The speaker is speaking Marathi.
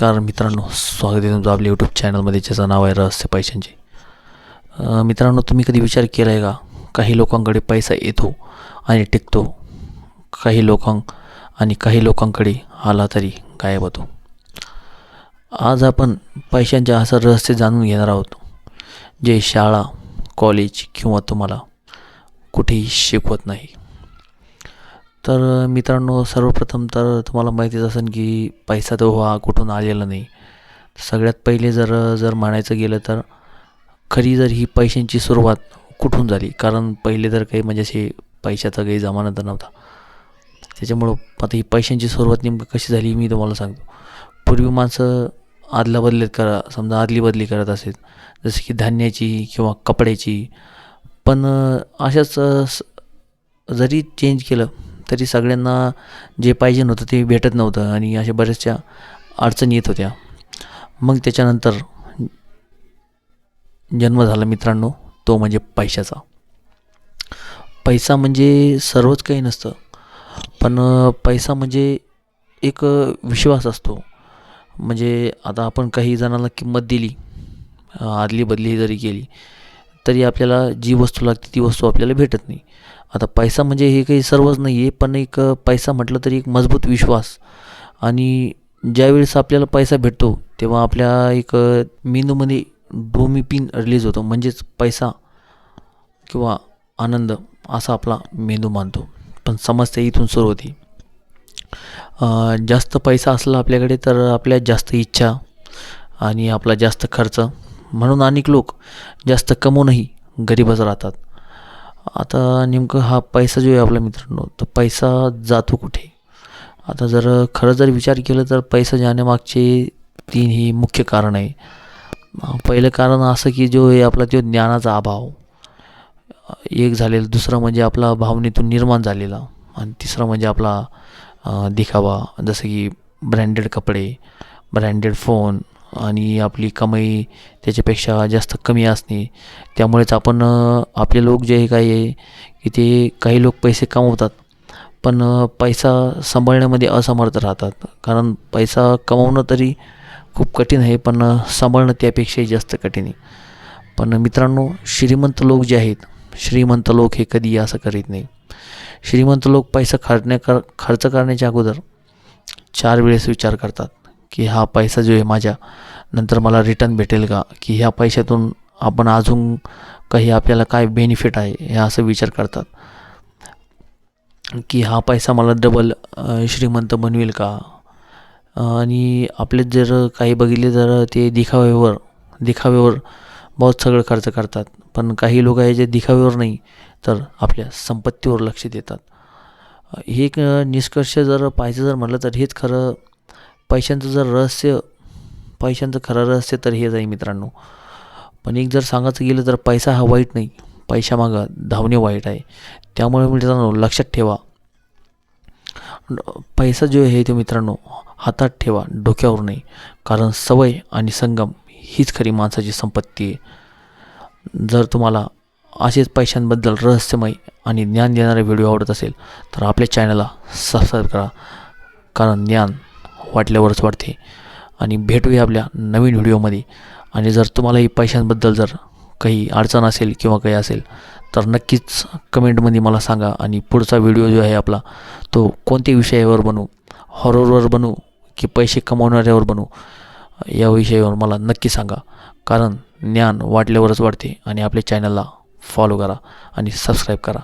नमस्कार मित्रांनो, स्वागत आहे तुमचं आपल्या यूट्यूब चॅनलमध्ये, ज्याचं नाव आहे रहस्य पैशांचे. मित्रांनो, तुम्ही कधी विचार केला आहे का, काही लोकांकडे पैसा येतो आणि टिकतो, काही लोकांकडे आला तरी गायब होतो. आज आपण पैशांचे असं रहस्य जाणून घेणार आहोत, जे शाळा, कॉलेज किंवा तुम्हाला कुठेही शिकवत नाही. तर मित्रांनो, सर्वप्रथम तर तुम्हाला माहितीच असेल की पैसा तो हा कुठून आलेला नाही. सगळ्यात पहिले जर म्हणायचं गेलं तर जर ही पैशांची सुरुवात कुठून झाली, कारण पहिले तर काही म्हणजे असे पैशाचा काही जमाना तर नव्हता. त्याच्यामुळं आता ही पैशांची सुरुवात नेमकं कशी झाली मी तुम्हाला सांगतो. पूर्वी माणसं आदली बदली करत असेल, जसे की धान्याची किंवा कपड्याची. पण अशाच जरी चेंज केलं तरी सगळ्यांना जे पाहिजे नव्हतं ते भेटत नव्हतं आणि अशा बऱ्याचशा अडचणी येत होत्या. मग त्याच्यानंतर जन्म झाला मित्रांनो, तो म्हणजे पैशाचा. पैसा म्हणजे सर्वच काही नसतं, पण पैसा म्हणजे एक विश्वास असतो. म्हणजे आता आपण काही जणांना किंमत दिली, आदली बदली जरी केली, तरी आपल्याला जी वस्तू लागते ती वस्तू आपल्याला भेटत नाही. आता पैसा म्हणजे हे काही सर्वच नाही आहे, पण एक पैसा म्हटलं तरी एक मजबूत विश्वास. आणि ज्यावेळेस आपल्याला पैसा भेटतो तेव्हा आपल्या एक मेंदूमध्ये डोपामिन रिलीज होतो, म्हणजेच पैसा किंवा आनंद असा आपला मेंदू मानतो. पण समस्या इथून सुरू होती. जास्त पैसा असला आपल्याकडे तर आपल्या जास्त इच्छा आणि आपला जास्त खर्च, म्हणून अनेक लोक जास्त कमवूनही गरीबच राहतात. आता नेमकं हा पैसा जो आहे आपला मित्रांनो, तर पैसा जातो कुठे? आता खरं जर विचार केलं तर पैसा जाण्यामागचे 3 ही मुख्य कारण आहे. पहिलं कारण असं की जो आहे आपला तो ज्ञानाचा अभाव एक झालेला, दुसरं म्हणजे आपला भावनेतून निर्माण झालेला, आणि तिसरं म्हणजे आपला दिखावा, जसं की ब्रँडेड कपडे, ब्रँडेड फोन आणि आपली कमाई त्याच्यापेक्षा जास्त कमी असणे. त्यामुळेच आपण आपले लोक जे काही आहे की ते काही लोक पैसे कमवतात पण पैसा सांभाळण्यामध्ये असमर्थ राहतात. कारण पैसा कमवणं तरी खूप कठीण आहे, पण सांभाळणं त्यापेक्षाही जास्त कठीण आहे. पण मित्रांनो, श्रीमंत लोक जे आहेत, श्रीमंत लोक हे कधी असं करीत नाही. श्रीमंत लोक पैसा खर्च करण्याच्या अगोदर 4 वेळेस विचार करतात की हा पैसा जो आहे माझ्या नंतर मला रिटर्न भेटेल का, की ह्या पैशातून आपण अजून काही आपल्याला काय बेनिफिट आहे हे असं विचार करतात, की हा पैसा मला डबल श्रीमंत बनवेल का. आणि आपले जर काही बघितले तर ते दिखाव्यावर बहुत सगळं खर्च करतात. पण काही लोक आहे जे दिखाव्यावर नाही तर आपल्या संपत्तीवर लक्ष देतात. हे एक निष्कर्ष जर पाहायचं म्हटलं तर हेच खरं पैशांचं खरं रहस्य तर हेच आहे मित्रांनो. पण एक जर सांगायचं गेलं तर पैसा हा वाईट नाही, पैशामागं धावणे वाईट आहे. त्यामुळे मित्रांनो लक्षात ठेवा, पैसा जो आहे तो मित्रांनो हातात ठेवा, डोक्यावर नाही. कारण सवय आणि संगम हीच खरी माणसाची संपत्ती आहे. जर तुम्हाला असेच पैशांबद्दल रहस्यमय आणि ज्ञान देणारे व्हिडिओ आवडत असेल तर आपल्या चॅनलला सबस्क्राईब करा, कारण ज्ञान वाटल्यावरच वाढते. आणि भेटूया आपल्या नवीन व्हिडिओमध्ये. आणि जर तुम्हालाही पैशांबद्दल जर काही अडचण असेल किंवा काही असेल तर नक्कीच कमेंटमध्ये मला सांगा. आणि पुढचा व्हिडिओ जो आहे आपला तो कोणत्या विषयावर बनवू, हॉररवर बनवू की पैसे कमावणाऱ्यावर बनवू, या विषयावर मला नक्की सांगा. कारण ज्ञान वाटल्यावरच वाढते. आणि आपल्या चॅनलला फॉलो करा आणि सबस्क्राईब करा.